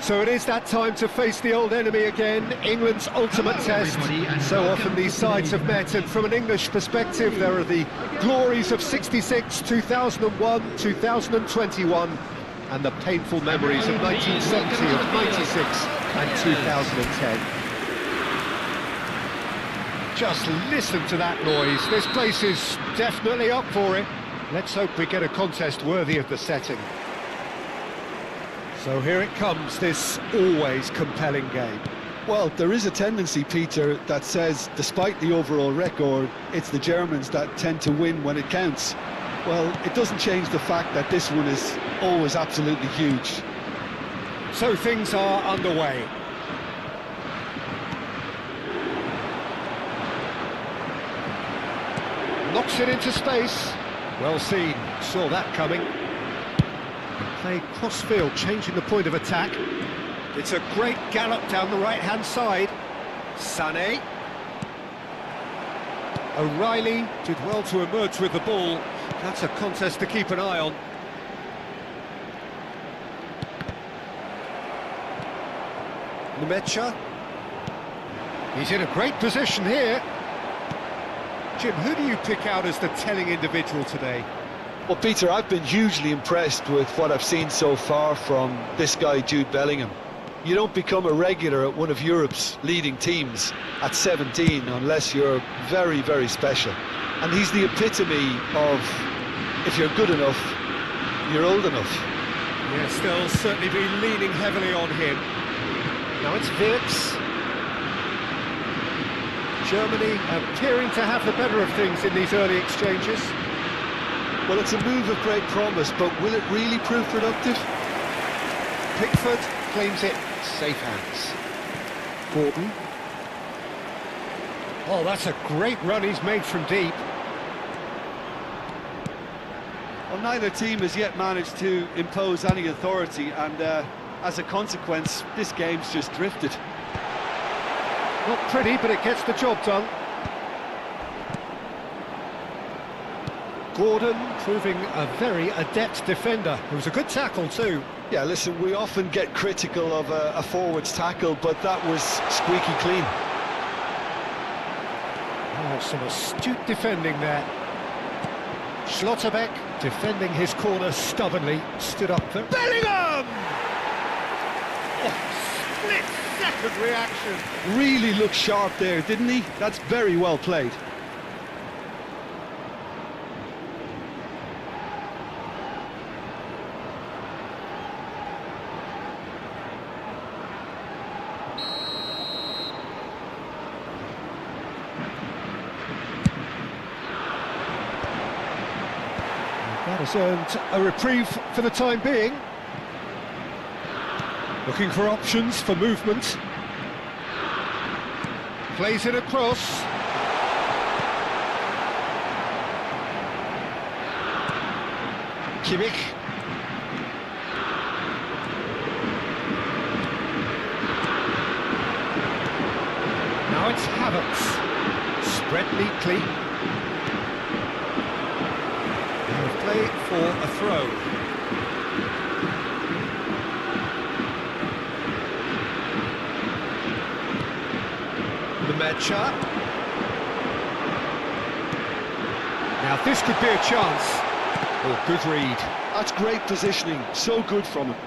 So it is that time to face the old enemy again, England's ultimate test. So often these sides have met, and from an English perspective, there are the glories of '66, 2001, 2021, and the painful memories of 1970, of '96 and 2010. Just listen to that noise. This place is definitely up for it. Let's hope we get a contest worthy of the setting. So here it comes, this always compelling game. Well, there is a tendency, Peter, that says, despite the overall record, it's the Germans that tend to win when it counts. Well, it doesn't change the fact that this one is always absolutely huge. So things are underway. Knocks it into space. Well seen, saw that coming. Played cross-field, changing the point of attack. It's a great gallop down the right-hand side. Sané. O'Reilly did well to emerge with the ball. That's a contest to keep an eye on. Neymar. He's in a great position here. Jim, who do you pick out as the telling individual today? Well, Peter, I've been hugely impressed with what I've seen so far from this guy, Jude Bellingham. You don't become a regular at one of Europe's leading teams at 17 unless you're very, very special. And he's the epitome of, if you're good enough, you're old enough. Yes, they'll certainly be leaning heavily on him. Now it's Wirtz. Germany appearing to have the better of things in these early exchanges. Well, it's a move of great promise, but will it really prove productive? Pickford claims it, safe hands. Gordon. Oh, that's a great run he's made from deep. Well, neither team has yet managed to impose any authority, and as a consequence, this game's just drifted. Not pretty, but it gets the job done. Gordon proving a very adept defender. It was a good tackle too. Yeah, listen, we often get critical of a forward's tackle, but that was squeaky clean. Oh, some astute defending there. Schlotterbeck defending his corner stubbornly, stood up for Bellingham! Oh, split-second reaction. Really looked sharp there, didn't he? That's very well played. That has earned a reprieve for the time being. Looking for options for movement. Plays it across. Kimmich. Now it's Havertz. Spread neatly. Play for a throw. Lamine. Now this could be a chance. Oh, good read. That's great positioning, so good from him.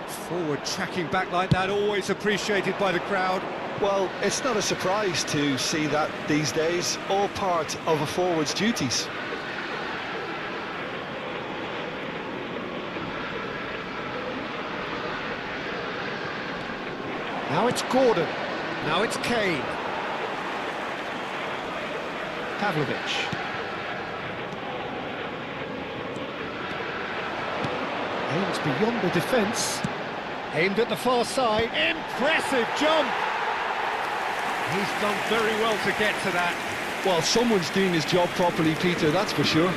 Forward tracking back like that, always appreciated by the crowd. Well, it's not a surprise to see that these days, all part of a forward's duties. Now it's Gordon, now it's Kane. Pavlovic. Aims beyond the defence. Aimed at the far side. Impressive jump! He's done very well to get to that. Well, someone's doing his job properly, Peter, that's for sure.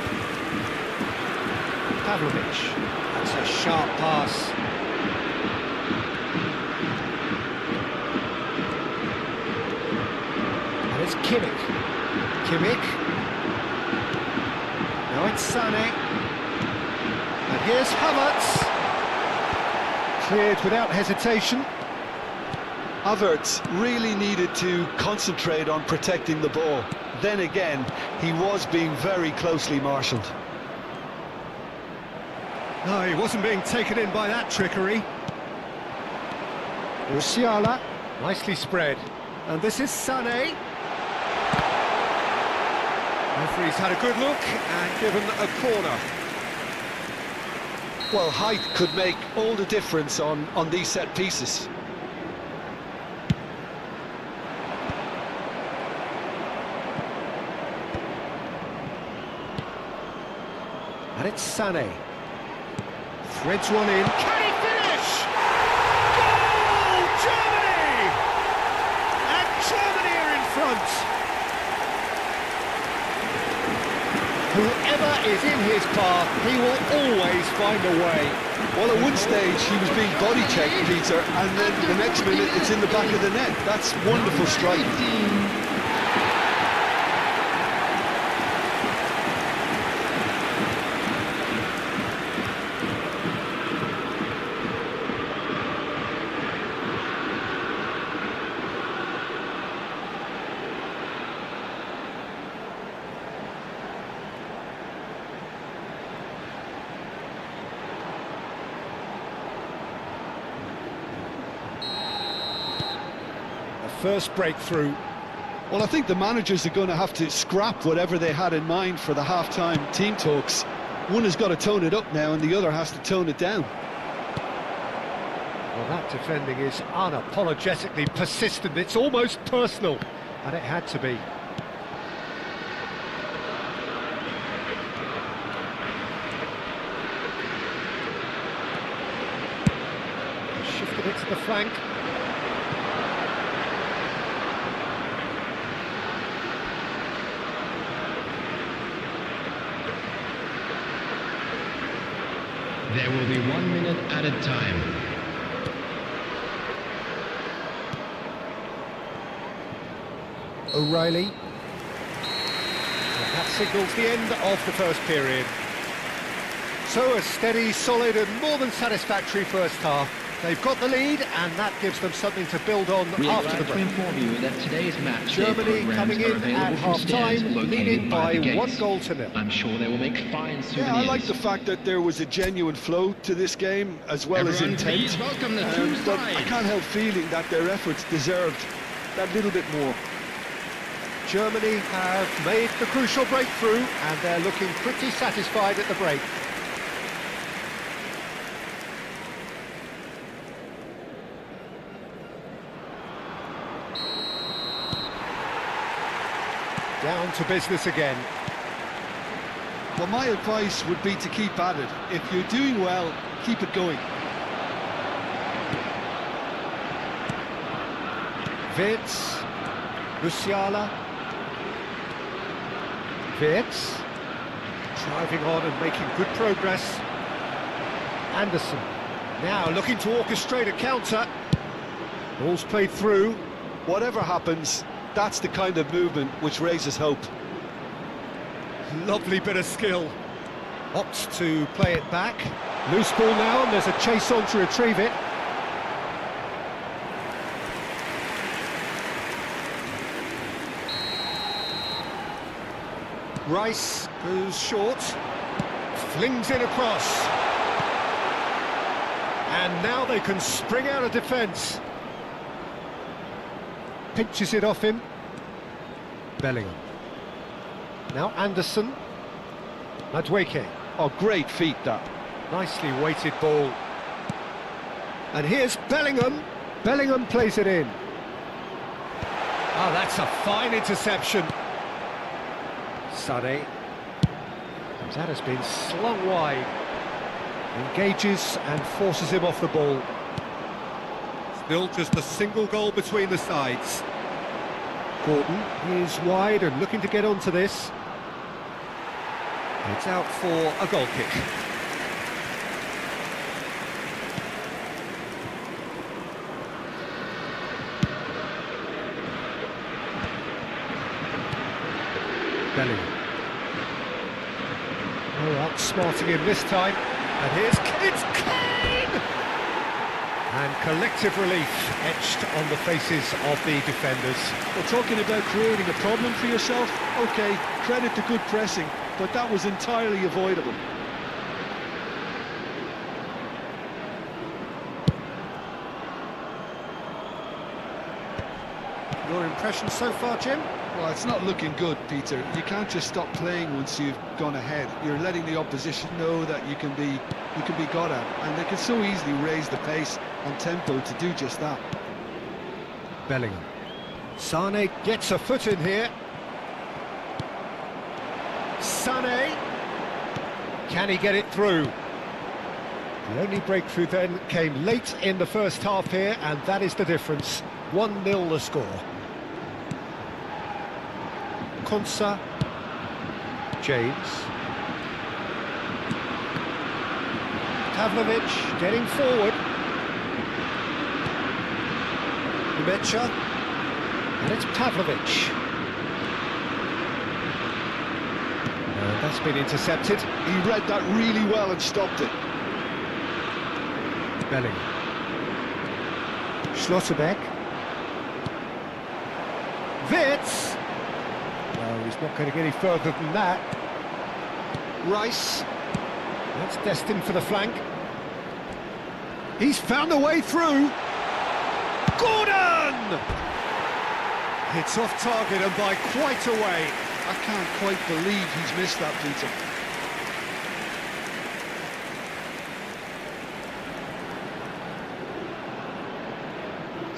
Pavlovic. That's a sharp pass. It's Kimmich. Kimmich. Now it's Sané. And here's Havertz. Cleared without hesitation. Havertz really needed to concentrate on protecting the ball. Then again, he was being very closely marshalled. No, he wasn't being taken in by that trickery. Musiala, nicely spread. And this is Sané. Referee's had a good look and given a corner. Well, height could make all the difference on these set pieces. And it's Sané. Threads one in. Can he finish? Goal! Germany! And Germany are in front. Whoever is in his path, he will always find a way. Well, at one stage he was being body checked, Peter, and then the next minute it's in the back of the net. That's wonderful striking. First breakthrough. Well, I think the managers are going to have to scrap whatever they had in mind for the half-time team talks. One has got to tone it up now and the other has to tone it down. Well, that defending is unapologetically persistent. It's almost personal, and it had to be. Shifted it to the flank. There will be 1 minute at a time. O'Reilly. And that signals the end of the first period. So a steady, solid and more than satisfactory first half. They've got the lead and that gives them something to build on We are after the glad to break. inform you that today's match Germany coming in at half-time, leading by 1-0. I'm sure they will make fine souvenirs. Yeah, I like the fact that there was a genuine flow to this game as well as Everyone, intent. please welcome the two But I sides. can't help feeling that their efforts deserved that little bit more. Germany have made the crucial breakthrough and they're looking pretty satisfied at the break. Down to business again. Well, my advice would be to keep at it. If you're doing well, keep it going. Wirtz, Musiala, Wirtz, driving on and making good progress. Anderson, now looking to orchestrate a counter. Ball's played through. Whatever happens, that's the kind of movement which raises hope. Lovely bit of skill. Opts to play it back. Loose ball now, and there's a chase on to retrieve it. Rice goes short. Flings it across. And now they can spring out of defence. Pinches it off him. Bellingham. Now Anderson. Madueke. Oh, great feat that. Nicely weighted ball. And here's Bellingham. Bellingham plays it in. Oh, that's a fine interception. Sané. That has been slung wide. Engages and forces him off the ball. Still just a single goal between the sides. Gordon is wide and looking to get onto this. It's out for a goal kick. Bellingham. Oh, outsmarting him this time. And here's it's Kane! And collective relief etched on the faces of the defenders. Well, talking about creating a problem for yourself, OK, credit to good pressing, but that was entirely avoidable. Your impression so far, Jim? Well, it's not looking good, Peter. You can't just stop playing once you've gone ahead. You're letting the opposition know that you can be got at, and they can so easily raise the pace and tempo to do just that. Bellingham. Sane gets a foot in here. Sane. Can he get it through? The only breakthrough then came late in the first half here, and that is the difference. 1-0 the score. Konsa. James. Pavlovic getting forward. Mecha. And it's Pavlovic. That's been intercepted. He read that really well and stopped it. Bellingham. Schlotterbeck. Wits. No, he's not going to get any further than that. Rice. That's destined for the flank. He's found a way through. Gordon! It's off target and by quite a way. I can't quite believe he's missed that, Peter.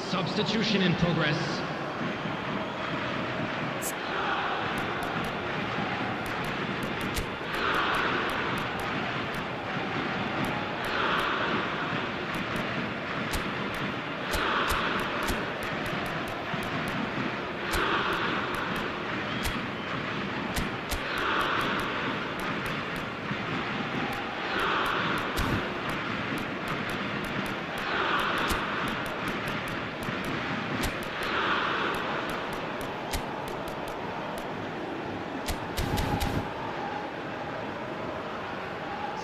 Substitution in progress.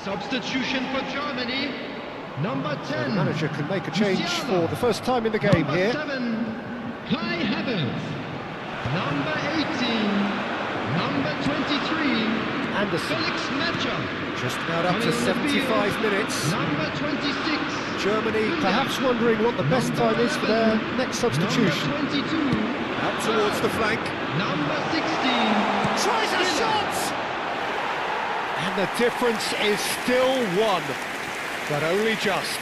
Substitution for Germany, number 10. So the manager can make a change for the first time in the game number here. 7, Kai Havertz. Number 18, number 23, Anderson. Felix Mecha. Just about up to 75 minutes. Number 26, Germany perhaps wondering what the best time is for their next substitution. number 22, Out towards the flank. number 16. Tries a shot! And the difference is still one, but only just.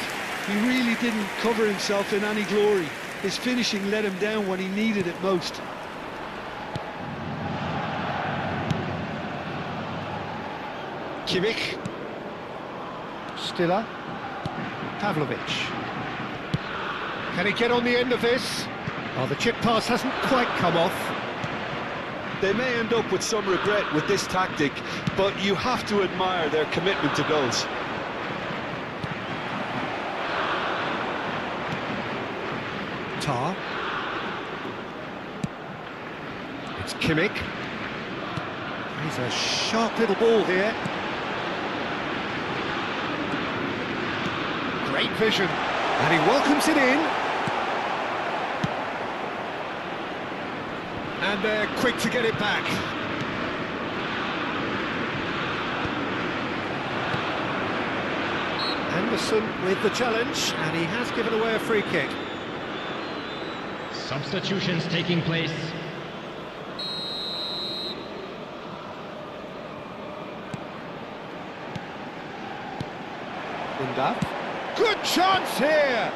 He really didn't cover himself in any glory. His finishing let him down when he needed it most. Kimmich. Stiller. Pavlovic. Can he get on the end of this? Oh, the chip pass hasn't quite come off. They may end up with some regret with this tactic, but you have to admire their commitment to goals. Tar. It's Kimmich. He's a sharp little ball here. Great vision. And he welcomes it in. And they're quick to get it back. Anderson with the challenge, and he has given away a free kick. Substitutions taking place. Good chance here!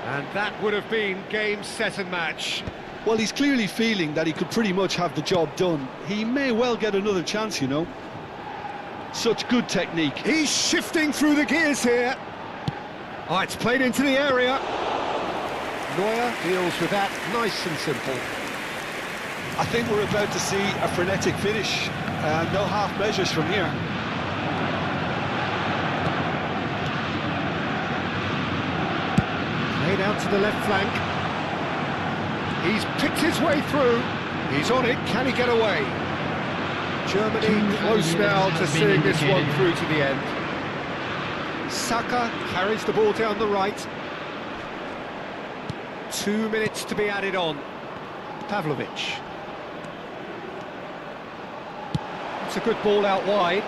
And that would have been game, set and match. Well, he's clearly feeling that he could pretty much have the job done. He may well get another chance, you know. Such good technique. He's shifting through the gears here. Oh, it's played into the area. Neuer deals with that nice and simple. I think we're about to see a frenetic finish. No half measures from here. Played out to the left flank. He's picked his way through. He's on it. Can he get away? Germany close now to seeing this one through to the end. Saka carries the ball down the right. 2 minutes to be added on. Pavlovic. It's a good ball out wide.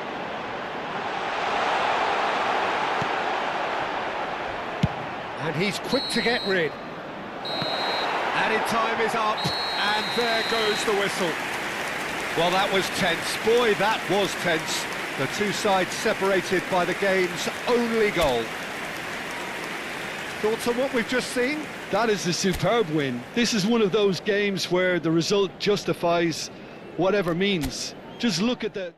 And he's quick to get rid. Added time is up, and there goes the whistle. Well, that was tense. Boy, that was tense. The two sides separated by the game's only goal. Thoughts on what we've just seen? That is a superb win. This is one of those games where the result justifies whatever means. Just look at the...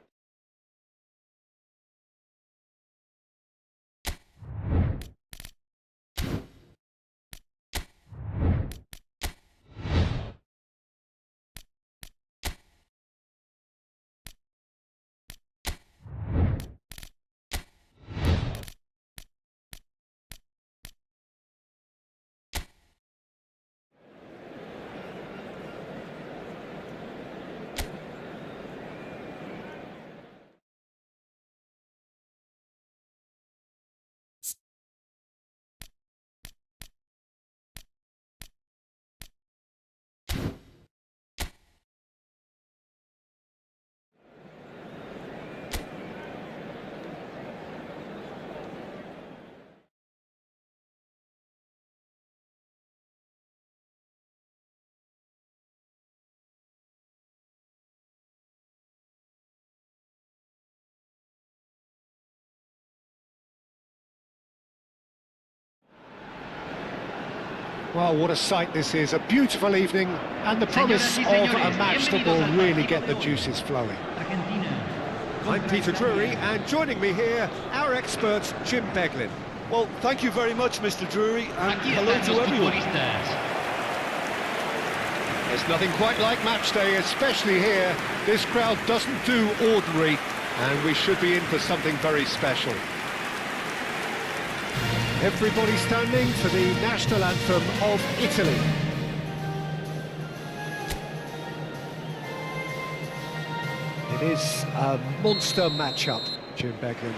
Well, what a sight this is. A beautiful evening and the promise of a match that will really get the juices flowing. I'm Peter Drury, and joining me here, our expert, Jim Beglin. Well, thank you very much, Mr. Drury, and hello to everyone. There's nothing quite like match day, especially here. This crowd doesn't do ordinary, and we should be in for something very special. Everybody standing for the national anthem of Italy. It is a monster matchup, Jim Beglin.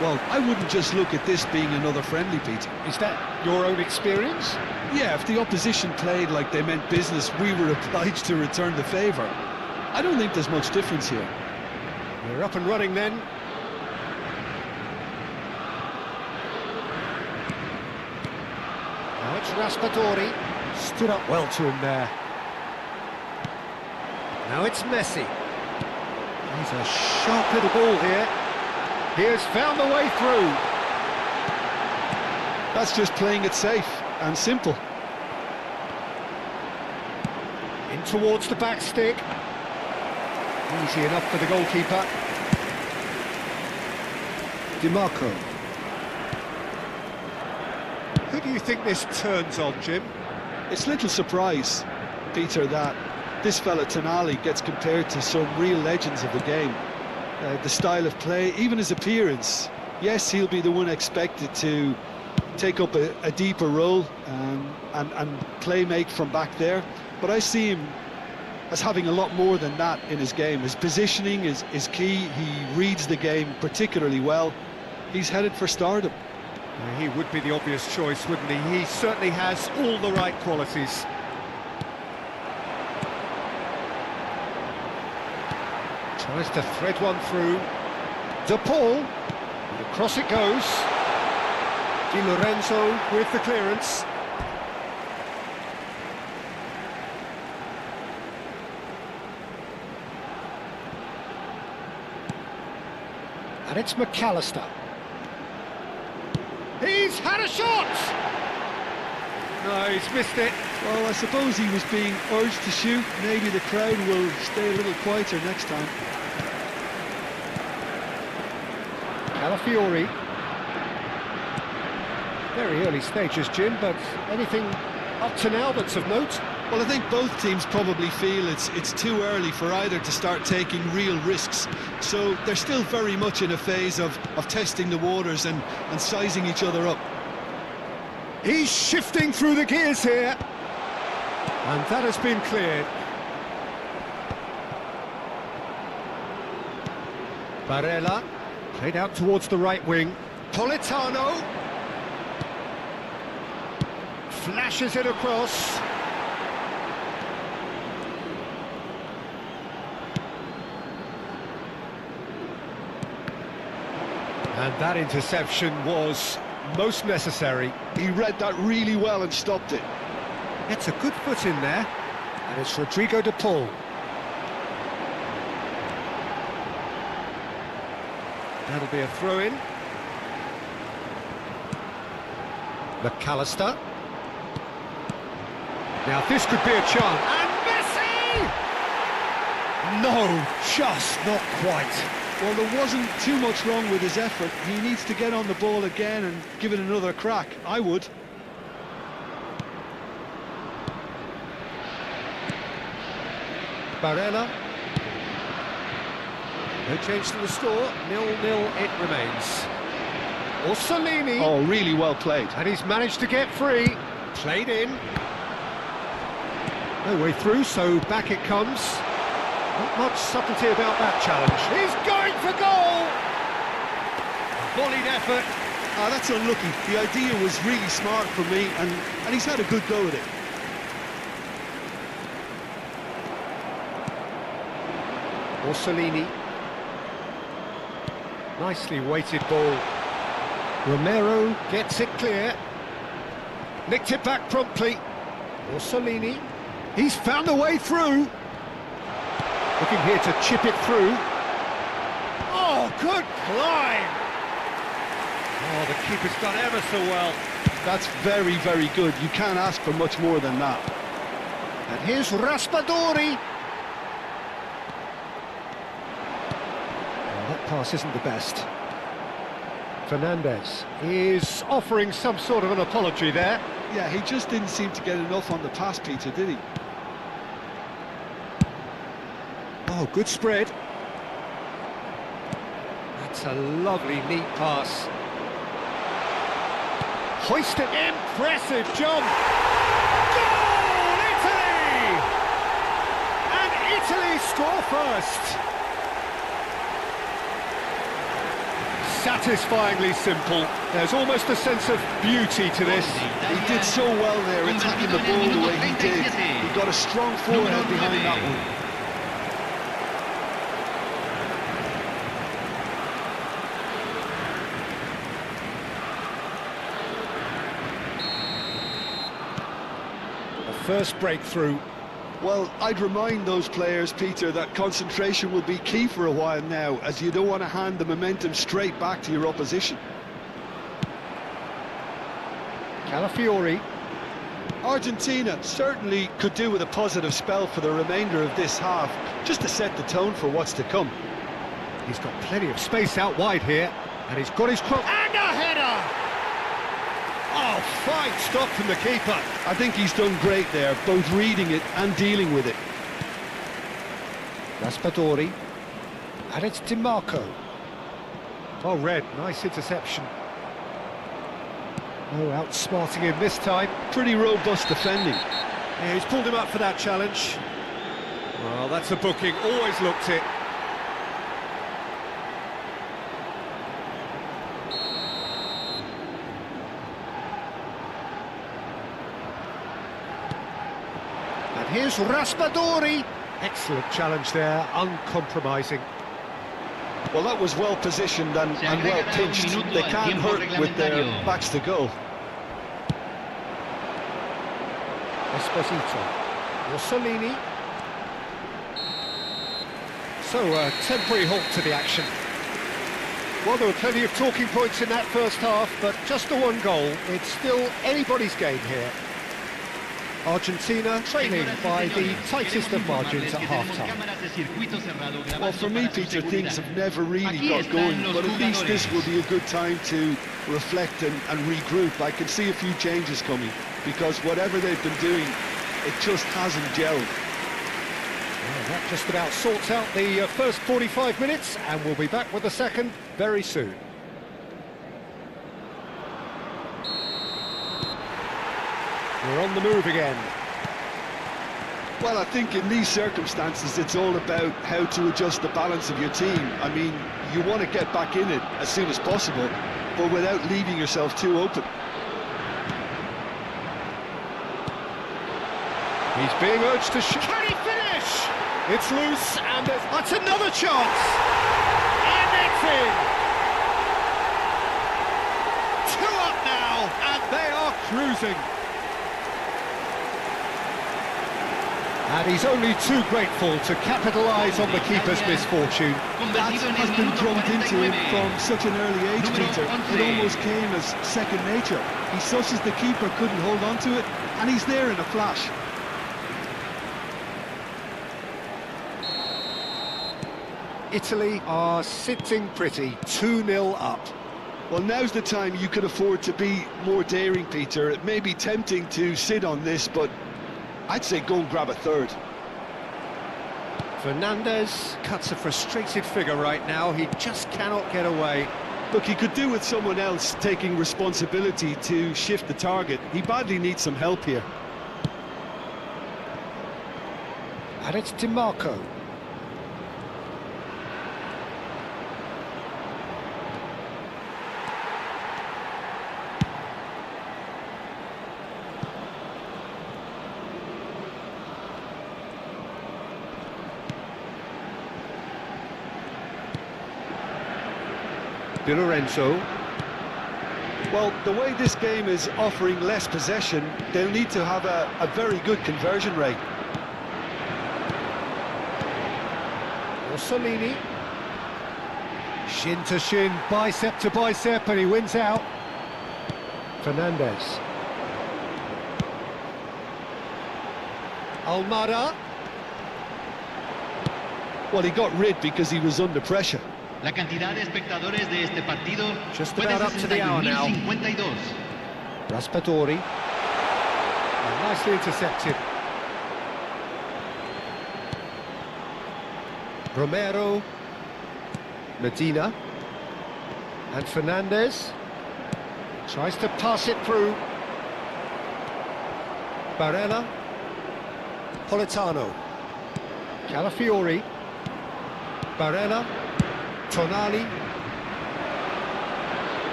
Well, I wouldn't just look at this being another friendly, Peter. Is that your own experience? Yeah, if the opposition played like they meant business, we were obliged to return the favour. I don't think there's much difference here. We're up and running then. Now it's Raspadori. Stood up well to him there. Now it's Messi. He's a sharp little ball here. He has found the way through. That's just playing it safe and simple. In towards the back stick. Easy enough for the goalkeeper. DiMarco. Who do you think this turns on, Jim? It's little surprise, Peter, that this fella Tonali gets compared to some real legends of the game. The style of play, even his appearance. Yes, he'll be the one expected to take up a deeper role and play make from back there. But I see him as having a lot more than that in his game. His positioning is key. He reads the game particularly well. He's headed for stardom. He would be the obvious choice, wouldn't he? He certainly has all the right qualities. Tries to thread one through. De Paul. Across it goes. Di Lorenzo with the clearance. And it's McAllister. He's had a shot! No, he's missed it. Well, I suppose he was being urged to shoot. Maybe the crowd will stay a little quieter next time. Calafiori. Very early stages, Jim, but anything up to now that's of note? Well, I think both teams probably feel it's too early for either to start taking real risks. So they're still very much in a phase of testing the waters and sizing each other up. He's shifting through the gears here. And that has been cleared. Barella, played out towards the right wing. Politano. Flashes it across. And that interception was most necessary. He read that really well and stopped it. Gets a good foot in there. And it's Rodrigo de Paul. That'll be a throw-in. McAllister. Now this could be a chance. And Messi! No, just not quite. Well, there wasn't too much wrong with his effort. He needs to get on the ball again and give it another crack. I would. Barella. No change to the score. 0-0 it remains. Orsolini. Oh, really well played. And he's managed to get free. Played in. No way through, so back it comes. Not much subtlety about that challenge. He's going for goal! Volleyed effort. That's unlucky. The idea was really smart from me, and he's had a good go at it. Orsolini. Nicely weighted ball. Romero gets it clear. Nicked it back promptly. Orsolini. He's found a way through. Looking here to chip it through. Oh, good climb! Oh, the keeper's done ever so well. That's very, very good. You can't ask for much more than that. And here's Raspadori. Oh, that pass isn't the best. Fernandez is offering some sort of an apology there. Yeah, he just didn't seem to get enough on the pass, Peter, did he? Oh, good spread. That's a lovely, neat pass. Hoisted. Impressive jump. Goal, Italy! And Italy score first. Satisfyingly simple. There's almost a sense of beauty to this. He did so well there, attacking the ball the way he did. He got a strong forehead behind that one. First breakthrough. Well, I'd remind those players, Peter, that concentration will be key for a while now, as you don't want to hand the momentum straight back to your opposition. Calafiori. Argentina certainly could do with a positive spell for the remainder of this half, just to set the tone for what's to come. He's got plenty of space out wide here, and he's got his cross. And a header! Oh, fine stop from the keeper. I think he's done great there, both reading it and dealing with it. Raspadori. And it's DiMarco. Oh, red, nice interception. Oh, outsmarting him this time. Pretty robust defending. Yeah, he's pulled him up for that challenge. Well, that's a booking, always looked it. And here's Raspadori. Excellent challenge there, uncompromising. Well, that was well positioned and well pinched. They can't hurt with their backs to goal. Esposito. Orsolini. So, a temporary halt to the action. Well, there were plenty of talking points in that first half, but just the one goal. It's still anybody's game here. Argentina trailing by the tightest of margins at half-time. Well, for me, Peter, things have never really got going, but at least this will be a good time to reflect and regroup. I can see a few changes coming, because whatever they've been doing, it just hasn't gelled. Well, that just about sorts out the first 45 minutes, and we'll be back with the second very soon. We're on the move again. Well, I think in these circumstances, it's all about how to adjust the balance of your team. I mean, you want to get back in it as soon as possible, but without leaving yourself too open. He's being urged to shoot. Can he finish? It's loose, and that's another chance. And it's in. 2 up now, and they are cruising. And he's only too grateful to capitalise on the keeper's misfortune. That has been drummed into him from such an early age, Peter. It almost came as second nature. He susses the keeper couldn't hold on to it, and he's there in a flash. Italy are sitting pretty, 2-0 up. Well, now's the time you could afford to be more daring, Peter. It may be tempting to sit on this, but I'd say go and grab a third. Fernandez cuts a frustrated figure right now. He just cannot get away. Look, he could do with someone else taking responsibility to shift the target. He badly needs some help here. And it's DiMarco. Di Lorenzo. Well, the way this game is offering less possession, they'll need to have a very good conversion rate. Orsolini. Shin to shin, bicep to bicep, and he wins out. Fernandez. Almada. Well, he got rid because he was under pressure. La cantidad de espectadores de este partido Just fue de about up to the hour now. 61.052. Raspadori. Nicely intercepted. Romero. Medina. And Fernandez. Tries to pass it through. Barella. Politano. Calafiori. Barella. Tonali.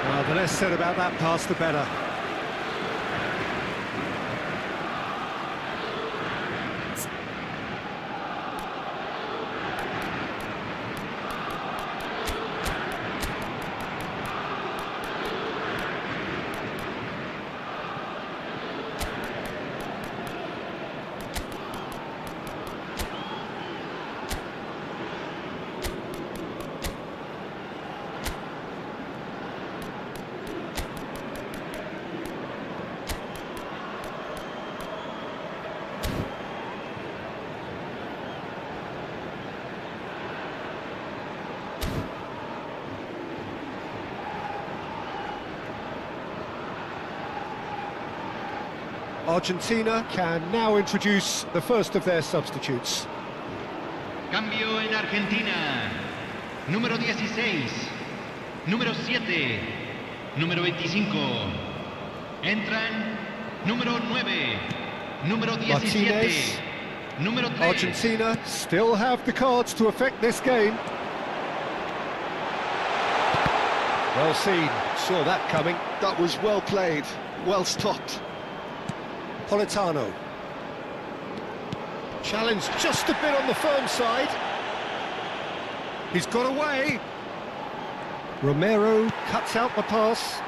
Well, the less said about that pass, the better. Argentina can now introduce the first of their substitutes. Cambio en Argentina. Número 16. Número 7. Número 25. Entran número 9. Número 17. Martinez. Número 3. Argentina still have the cards to affect this game. Well seen, saw that coming. That was well played, well stopped. Politano. Challenge just a bit on the firm side. He's got away. Romero cuts out the pass.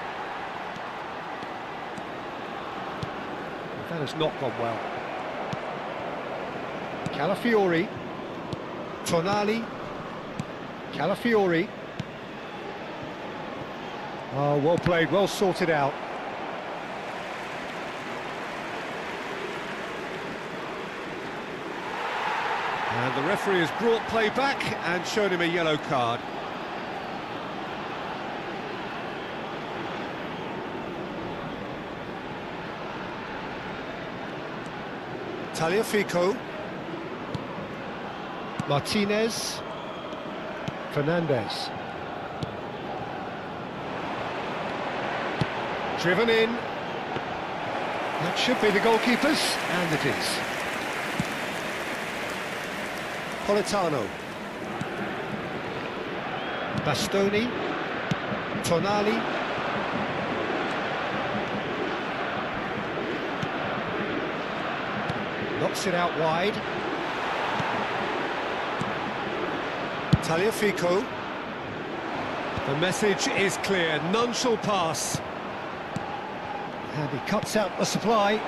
That has not gone well. Calafiori. Tonali. Calafiori. Oh, well played, well sorted out. And the referee has brought play back and shown him a yellow card. Tagliafico. Martinez. Fernandez. Driven in. That should be the goalkeepers, and it is. Politano. Bastoni. Tonali. Knocks it out wide. Tagliafico. The message is clear, none shall pass. And he cuts out the supply.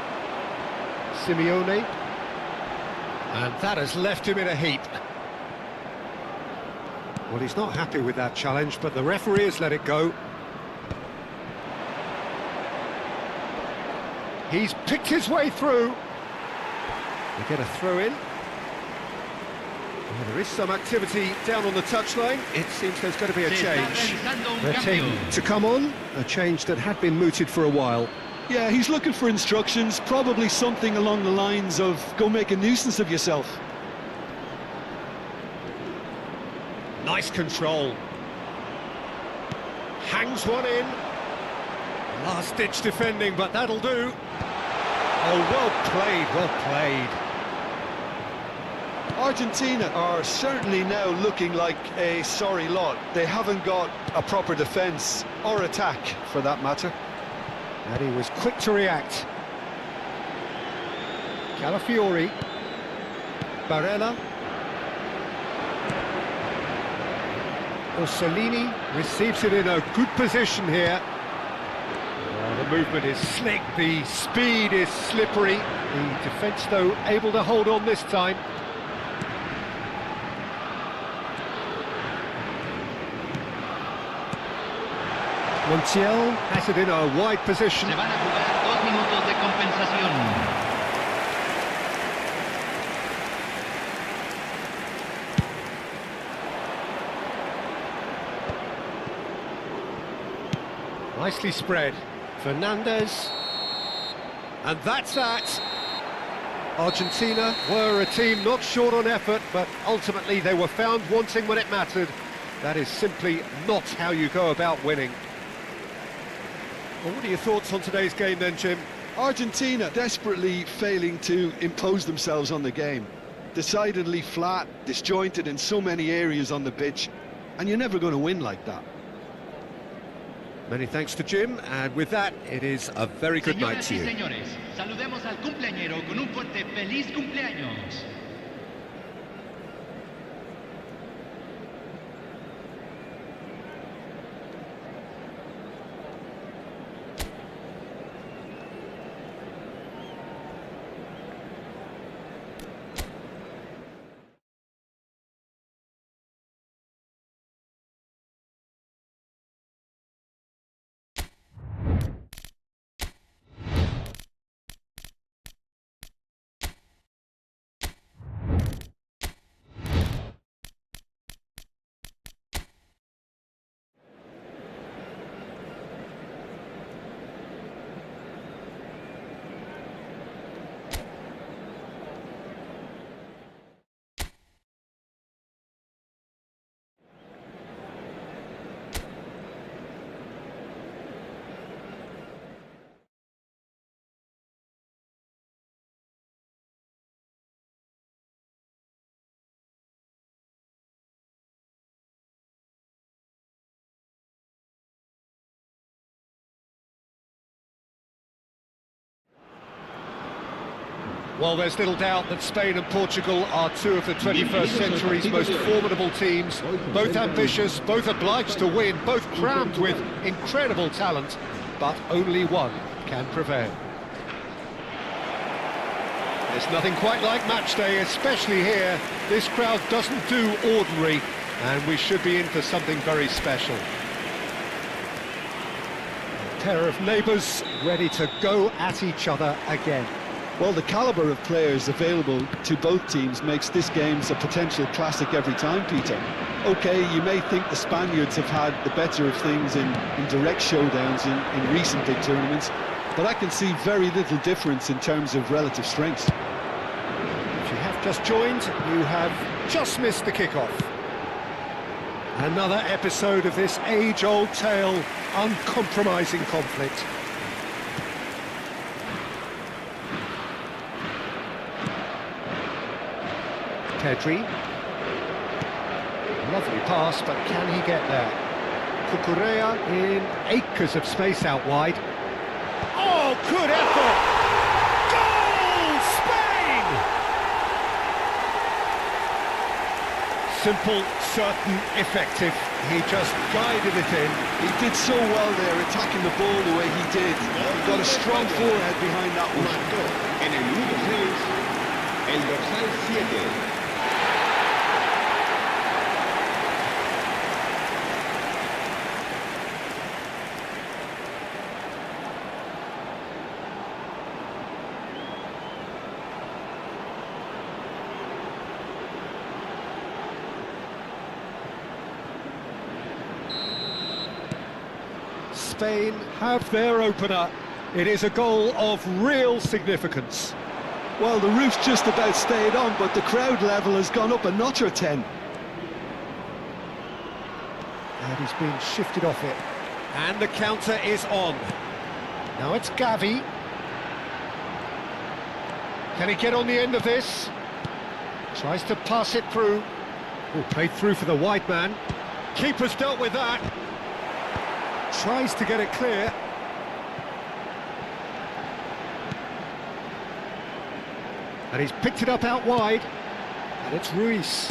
Simeone. And that has left him in a heap. Well, he's not happy with that challenge, but the referee has let it go. He's picked his way through. They get a throw in. Well, there is some activity down on the touchline. It seems there's going to be a change. The team to come on, a change that had been mooted for a while. Yeah, he's looking for instructions, probably something along the lines of, go make a nuisance of yourself. Nice control. Hangs one in. Last-ditch defending, but that'll do. Oh, well played, well played. Argentina are certainly now looking like a sorry lot. They haven't got a proper defence, or attack, for that matter. And he was quick to react. Calafiori. Barella. Orsolini receives it in a good position here. The movement is slick, the speed is slippery. The defence, though, able to hold on this time. Montiel has it in a wide position. Se van a jugar 2 minutos de compensación. Nicely spread. Fernandez. And that's that. Argentina were a team not short on effort, but ultimately they were found wanting when it mattered. That is simply not how you go about winning. Well, what are your thoughts on today's game then, Jim? Argentina desperately failing to impose themselves on the game. Decidedly flat, disjointed in so many areas on the pitch, and you're never going to win like that. Many thanks to Jim, and with that, it is a very good night to you. Señoras y señores, saludemos al cumpleañero con un fuerte feliz cumpleaños. Well, there's little doubt that Spain and Portugal are two of the 21st century's most formidable teams, both ambitious, both obliged to win, both crammed with incredible talent, but only one can prevail. There's nothing quite like match day, especially here. This crowd doesn't do ordinary, and we should be in for something very special. A pair of neighbours ready to go at each other again. Well, the calibre of players available to both teams makes this game a potential classic every time, Peter. OK, you may think the Spaniards have had the better of things in direct showdowns in recent big tournaments, but I can see very little difference in terms of relative strengths. If you have just joined, you have just missed the kickoff. Another episode of this age-old tale, uncompromising conflict. Pedri. Lovely pass, but can he get there? Cucurella in acres of space out wide. Oh, good effort! Goal, Spain! Simple, certain, effective. He just guided it in. He did so well there, attacking the ball the way he did. He got a strong forehead behind that one. Marcó en el minuto 6, el dorsal 7. Spain have their opener. It is a goal of real significance. Well, the roof's just about stayed on, but the crowd level has gone up a notch or 10. And he's been shifted off it. And the counter is on. Now it's Gavi. Can he get on the end of this? Tries to pass it through. Oh, played through for the wide man. Keeper's dealt with that. Tries to get it clear. And he's picked it up out wide. And it's Ruiz.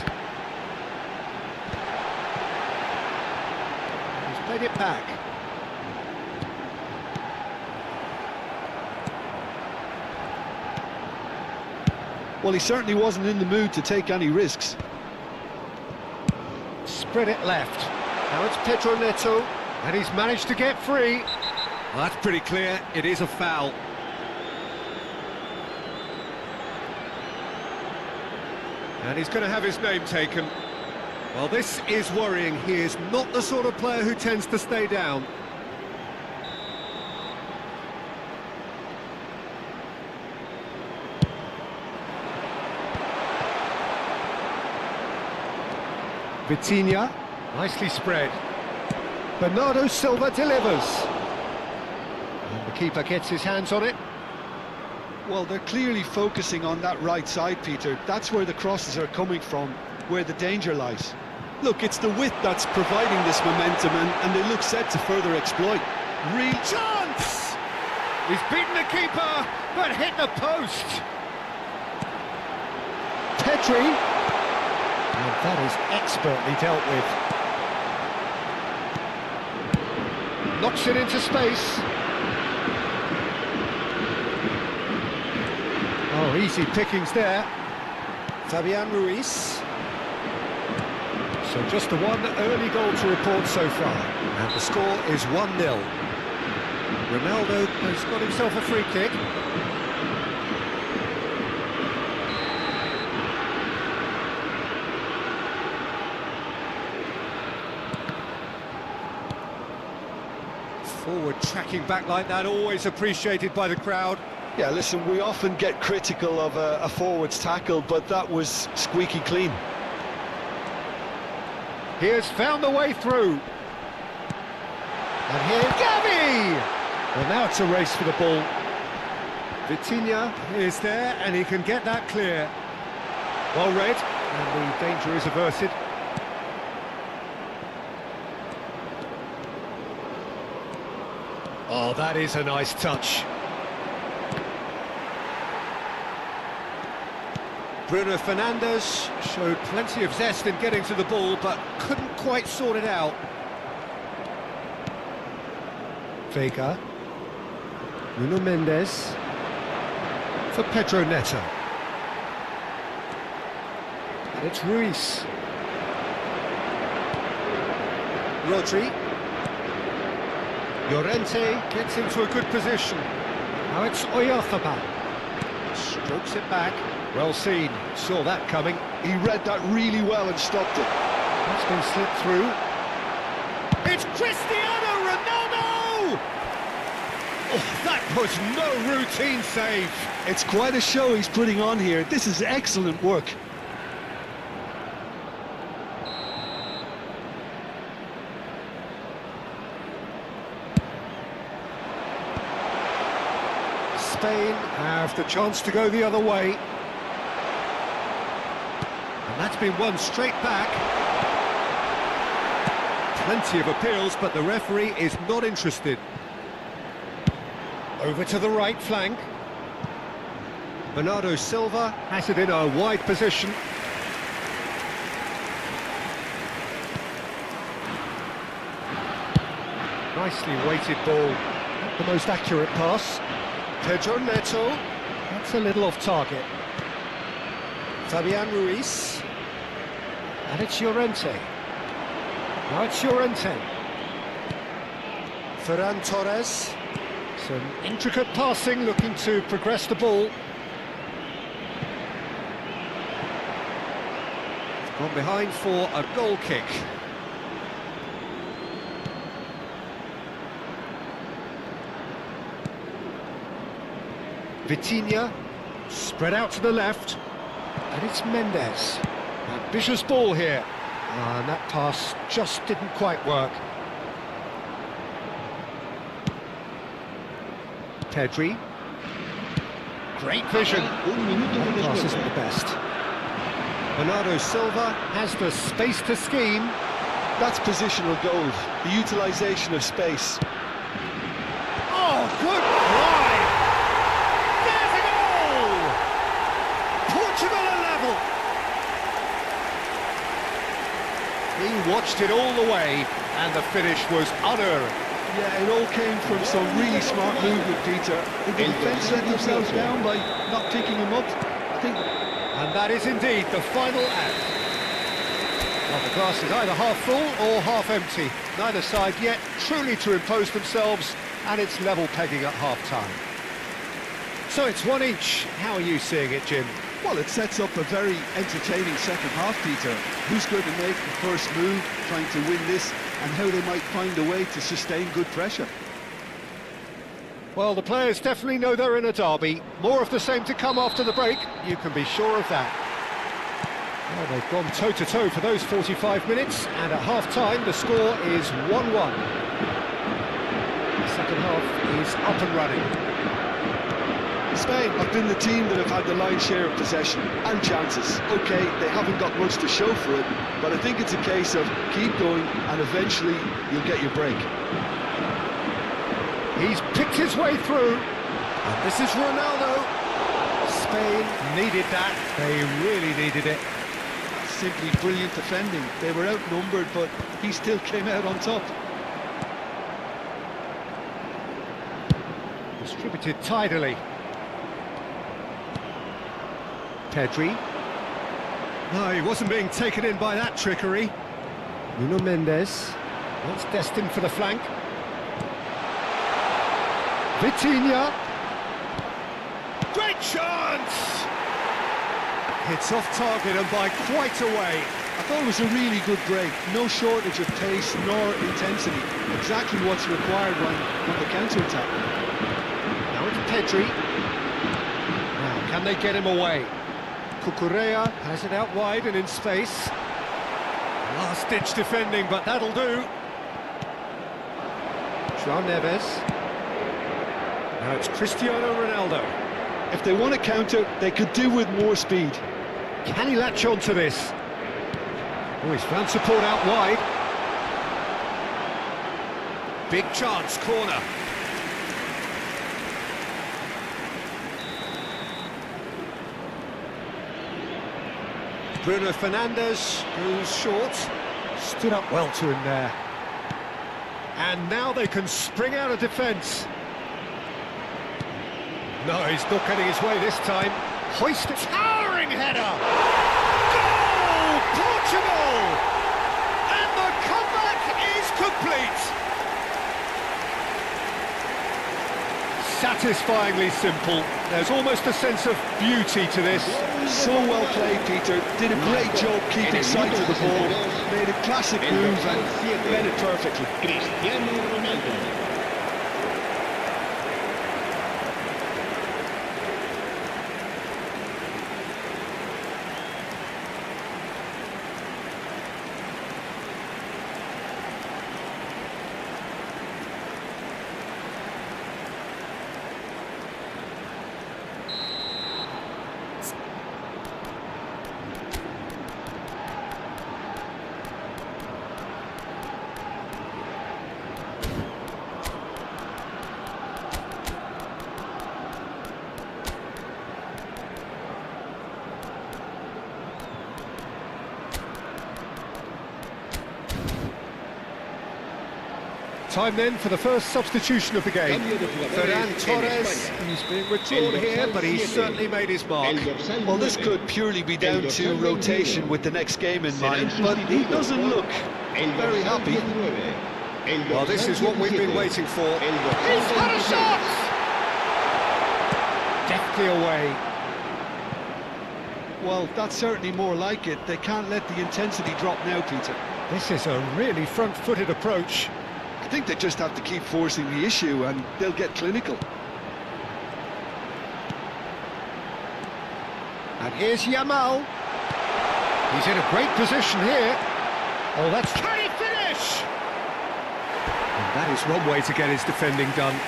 He's played it back. Well, he certainly wasn't in the mood to take any risks. Spread it left. Now it's Pedro Neto. And he's managed to get free. Well, that's pretty clear. It is a foul. And he's going to have his name taken. Well, this is worrying. He is not the sort of player who tends to stay down. Vitinha, nicely spread. Bernardo Silva delivers. And the keeper gets his hands on it. Well, they're clearly focusing on that right side, Peter. That's where the crosses are coming from, where the danger lies. Look, it's the width that's providing this momentum, and they look set to further exploit. Real chance! He's beaten the keeper, but hit the post. Petri. And that is expertly dealt with. Knocks it into space. Oh, easy pickings there. Fabian Ruiz. So just the one early goal to report so far. And the score is 1-0. Ronaldo has got himself a free kick. Forward tracking back like that, always appreciated by the crowd. Yeah, listen, we often get critical of a forward's tackle, but that was squeaky clean. He has found the way through. And here's Gavi! Well, now it's a race for the ball. Vitinha is there, and he can get that clear. Well read, and the danger is averted. Oh, that is a nice touch. Bruno Fernandes showed plenty of zest in getting to the ball, but couldn't quite sort it out. Vega. Nuno Mendes. For Pedro Neto. And it's Ruiz. Rodri. Llorente gets into a good position. Now it's Oyarzabal. Strokes it back. Well seen. Saw that coming. He read that really well and stopped it. That's been slipped through. It's Cristiano Ronaldo! Oh, that was no routine save. It's quite a show he's putting on here. This is excellent work. Spain have the chance to go the other way. And that's been won straight back. Plenty of appeals, but the referee is not interested. Over to the right flank. Bernardo Silva has it in a wide position. Nicely weighted ball. Not the most accurate pass. Pedro Neto. That's a little off target. Fabian Ruiz. And it's Llorente. Now it's Llorente. Ferran Torres. Some intricate passing, looking to progress the ball. Gone behind for a goal kick. Vitinha, spread out to the left, and it's Mendes. Ambitious ball here, and that pass just didn't quite work. Pedri, great vision. That pass isn't the best. Bernardo Silva has the space to scheme. That's positional gold, the utilisation of space. Oh, good drive! There's a goal! Portugal are level! He watched it all the way, and the finish was unerring. Yeah, it all came from some really smart movement, Peter. The defence let themselves down by not picking him up, I think. And that is indeed the final act. Well, the glass is either half full or half empty. Neither side yet truly to impose themselves, and it's level pegging at half-time. So it's one each. How are you seeing it, Jim? Well, it sets up a very entertaining second half, Peter. Who's going to make the first move, trying to win this, and how they might find a way to sustain good pressure. Well, the players definitely know they're in a derby. More of the same to come after the break, you can be sure of that. Well, they've gone toe-to-toe for those 45 minutes, and at half-time the score is 1-1. The second half is up and running. Spain have been the team that have had the lion's share of possession and chances. OK, they haven't got much to show for it, but I think it's a case of keep going and eventually you'll get your break. He's picked his way through, and this is Ronaldo. Spain needed that, they really needed it. Simply brilliant defending. They were outnumbered, but he still came out on top. Distributed tidily. Pedri. No, he wasn't being taken in by that trickery. Nuno Mendes. That's destined for the flank. Vitinha. Great chance! Hits off target and by quite a way. I thought it was a really good break. No shortage of pace nor intensity. Exactly what's required on the counter-attack. Now it's Pedri. Now, can they get him away? Cucurella has it out wide and in space. Last-ditch defending, but that'll do. João Neves. Now it's Cristiano Ronaldo. If they want to counter, they could do with more speed. Can he latch on to this? Oh, he's found support out wide. Big chance, corner. Bruno Fernandes goes short. Stood up well to him there. And now they can spring out of defence. No, he's not getting his way this time. Hoist a towering header! Goal! Portugal! And the comeback is complete! Satisfyingly simple. There's almost a sense of beauty to this. So well played, Peter. Did a great job keeping sight of the ball. Made a classic move and read it perfectly. Cristiano Ronaldo. Time then for the first substitution of the game. Cambio de jugadores Ferran en Torres, España. he's being withdrawn El here, dorsal but he's 7. certainly made his mark. El dorsal Well, this 9. could purely be El down dorsal to 21. rotation with the next game in Serán mind, but he sustituidos doesn't por look el very dorsal happy. 19. El Well, this dorsal is what we've been 17. waiting for. El dorsal He's had a 26. shot! Deftly away. Well, that's certainly more like it. They can't let the intensity drop now, Peter. This is a really front-footed approach. I think they just have to keep forcing the issue and they'll get clinical. And here's Yamal. He's in a great position here. Oh, that's... Can he finish? And that is one way to get his defending done.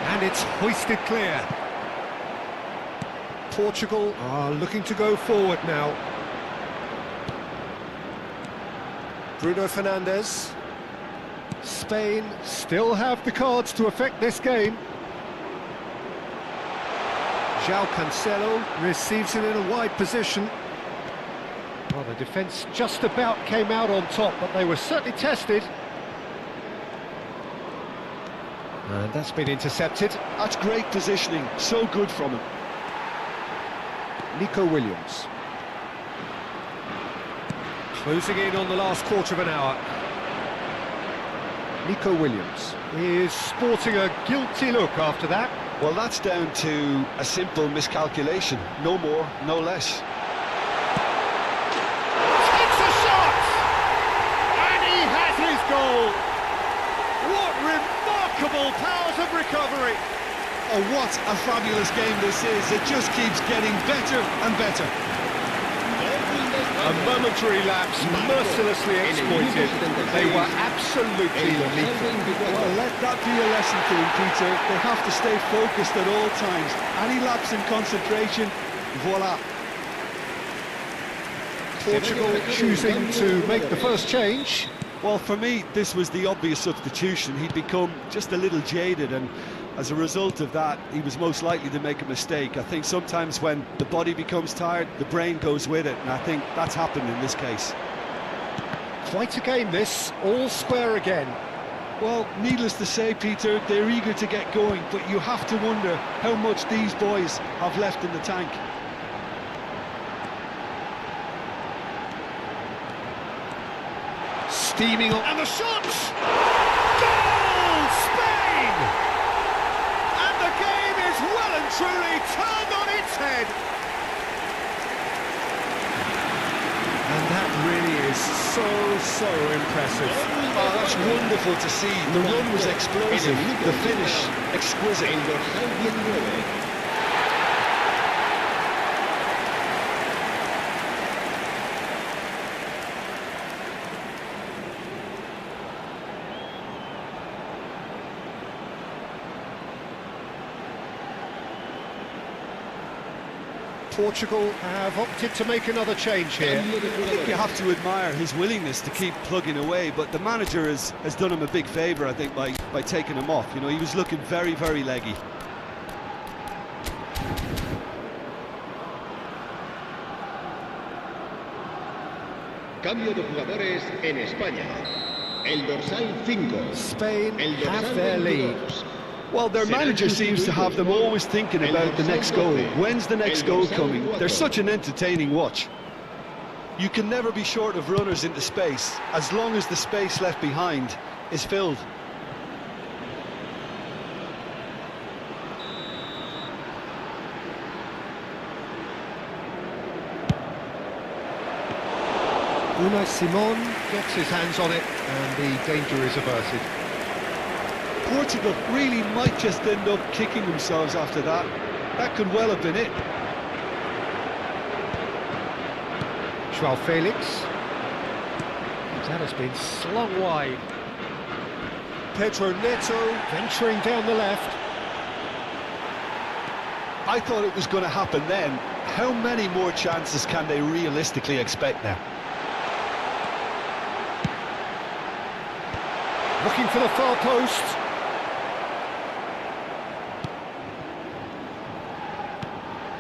And it's hoisted clear. Portugal are looking to go forward now. Bruno Fernandes. Spain still have the cards to affect this game. João Cancelo receives it in a wide position. Well, the defence just about came out on top, but they were certainly tested. And that's been intercepted. That's great positioning, so good from him. Nico Williams. Closing in on the last quarter of an hour. Nico Williams is sporting a guilty look after that. Well, that's down to a simple miscalculation. No more, no less. Takes a shot! And he has his goal! What remarkable powers of recovery! Oh, what a fabulous game this is. It just keeps getting better and better. A momentary lapse, mercilessly exploited. They were absolutely lethal. Well, let that be a lesson to them, Peter. They have to stay focused at all times. Any lapse in concentration, voila. Portugal choosing to make the first change. Well, for me, this was the obvious substitution. He'd become just a little jaded, and as a result of that, he was most likely to make a mistake. I think sometimes when the body becomes tired, the brain goes with it, and I think that's happened in this case. Quite a game this, all square again. Well, needless to say, Peter, they're eager to get going, but you have to wonder how much these boys have left in the tank. Steaming on, and the shot! Goal! Spain! And the game is well and truly turned on its head. And that really is so impressive. Oh, that's wonderful to see. The run was explosive, the finish exquisite. El dorsal 19. Portugal have opted to make another change here. I think you have to admire his willingness to keep plugging away, but the manager has done him a big favour, I think, by taking him off. You know, he was looking very, very leggy. Cambio de jugadores en España. El dorsal 5. Spain El have dorsal their lead. 22. Well, their manager seems to have them always thinking about the next goal. When's the next goal coming? They're such an entertaining watch. You can never be short of runners into space, as long as the space left behind is filled. Unai Simon gets his hands on it and the danger is averted. Portugal really might just end up kicking themselves after that. That could well have been it. João Felix. That has been slung wide. Pedro Neto venturing down the left. I thought it was going to happen then. How many more chances can they realistically expect now? Looking for the far post.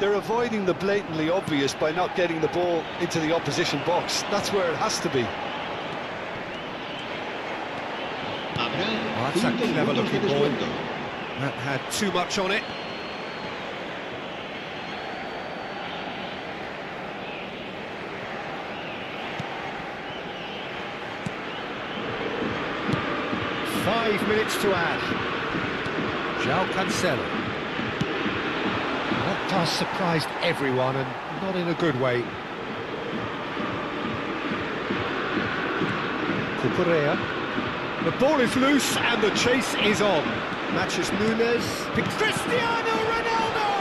They're avoiding the blatantly obvious by not getting the ball into the opposition box. That's where it has to be. Oh, that's a clever looking ball. That had too much on it. Five minutes to add. João Cancelo. That pass surprised everyone, and not in a good way. Cucurella. The ball is loose and the chase is on. Matches Nunes. Cristiano Ronaldo!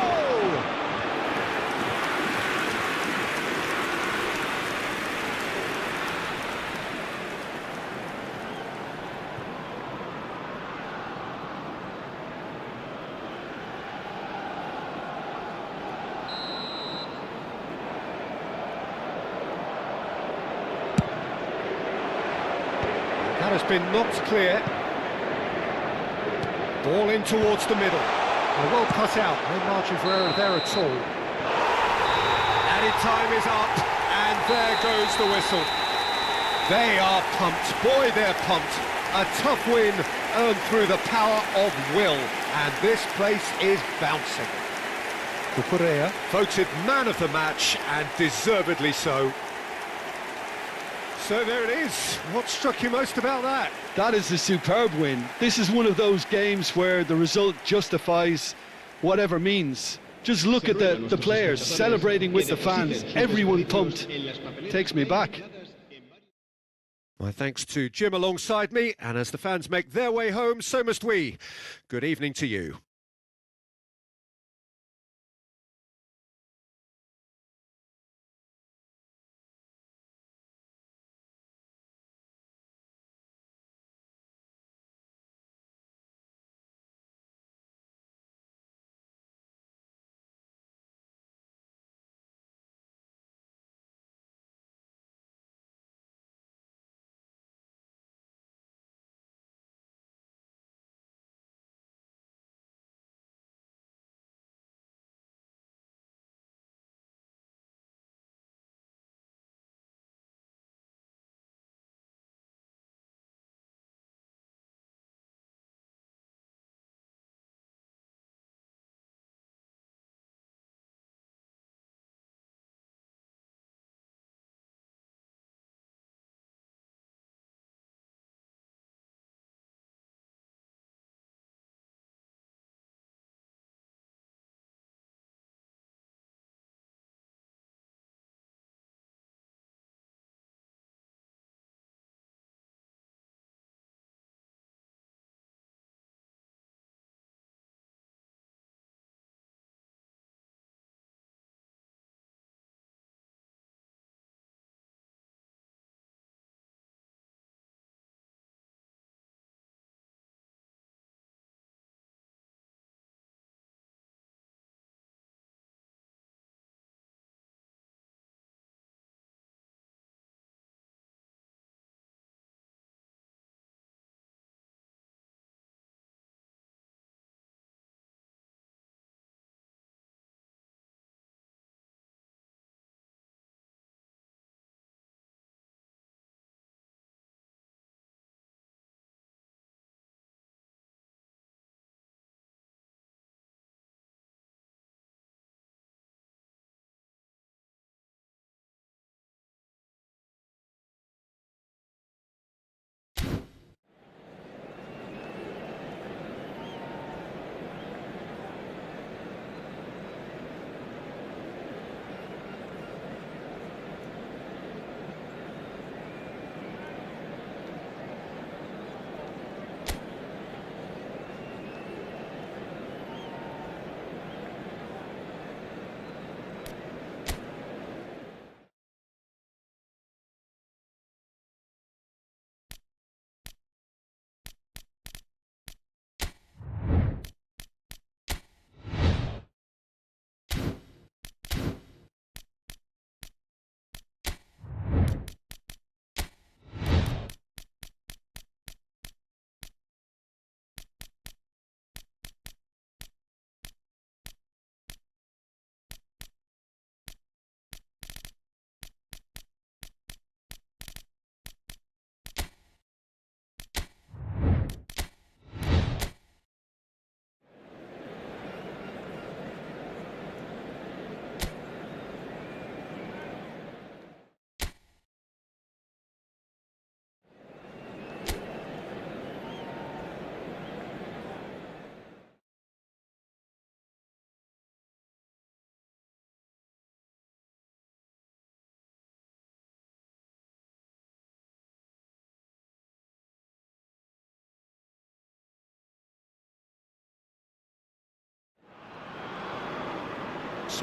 That has been knocked clear. Ball in towards the middle. Well cut out, no margin for error there at all. Added time is up, and there goes the whistle. They are pumped, boy they're pumped. A tough win earned through the power of will, and this place is bouncing. Cucurella voted man of the match, and deservedly so. So there it is. What struck you most about that? That is a superb win. This is one of those games where the result justifies whatever means. Just look at the players celebrating with the fans. Everyone pumped. Takes me back. My thanks to Jim alongside me, and as the fans make their way home, so must we. Good evening to you.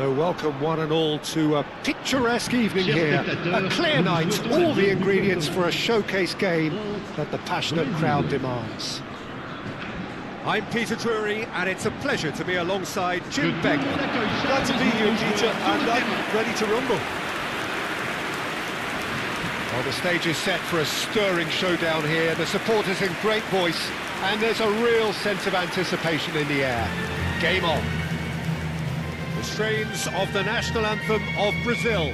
So welcome one and all to a picturesque evening here, a clear night, all the ingredients for a showcase game that the passionate crowd demands. I'm Peter Drury, and it's a pleasure to be alongside Jim Beglin. Glad to be here, Peter, and I'm ready to rumble. Well, the stage is set for a stirring showdown here, the supporters in great voice, and there's a real sense of anticipation in the air. Game on. The strains of the national anthem of Brazil.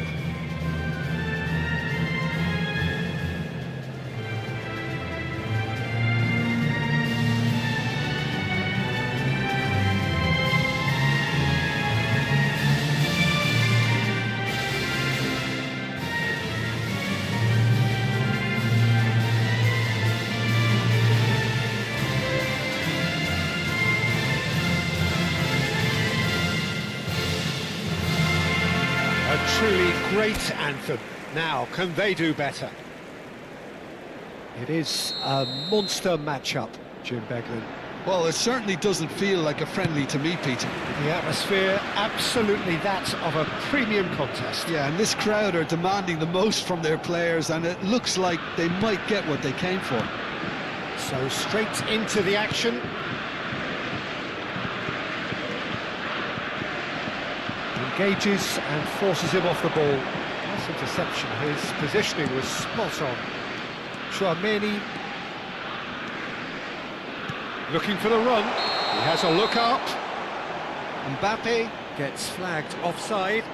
A truly great anthem. Now, can they do better? It is a monster matchup, Jim Beglin. Well, it certainly doesn't feel like a friendly to me, Peter. The atmosphere, absolutely that of a premium contest. Yeah, and this crowd are demanding the most from their players, and it looks like they might get what they came for. So straight into the action. Engages and forces him off the ball. Nice interception. His positioning was spot on. Chouameni looking for the run. He has a look up. Mbappé gets flagged offside.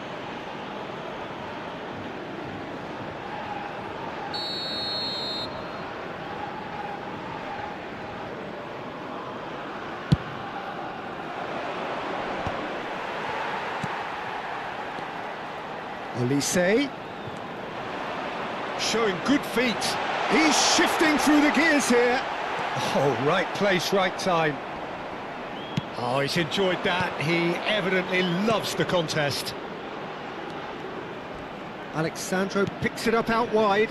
Olise showing good feet. He's shifting through the gears here. Oh, right place, right time. Oh, he's enjoyed that. He evidently loves the contest. Alexandro picks it up out wide.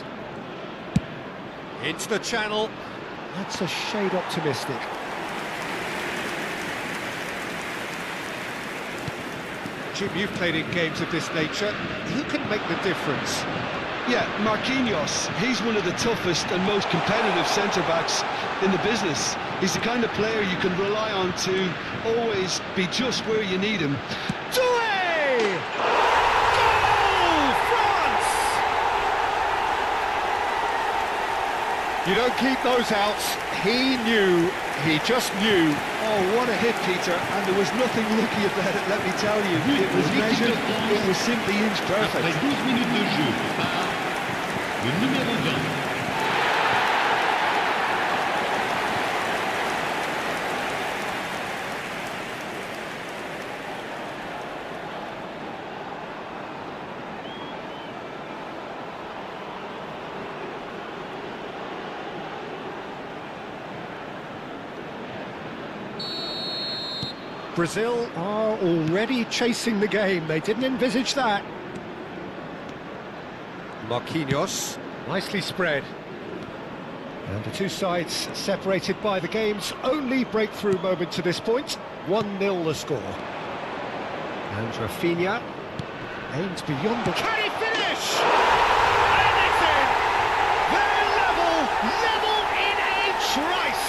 Into the channel. That's a shade optimistic. Jim, you've played in games of this nature. Who can make the difference? Yeah, Marquinhos, he's one of the toughest and most competitive centre-backs in the business. He's the kind of player you can rely on to always be just where you need him. Doué! Goal! France! You don't keep those outs. He just knew. Oh, what a hit, Peter, and there was nothing lucky about it, let me tell you. It was measured, it was simply inch perfect. Après 12 minutes de jeu par le numéro 20. Brazil are already chasing the game. They didn't envisage that. Marquinhos, nicely spread. And the two sides separated by the game's only breakthrough moment to this point. 1-0 the score. And Rafinha aims beyond the... Can he finish? And it's in! They're level in a trice!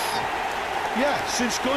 Yeah, since going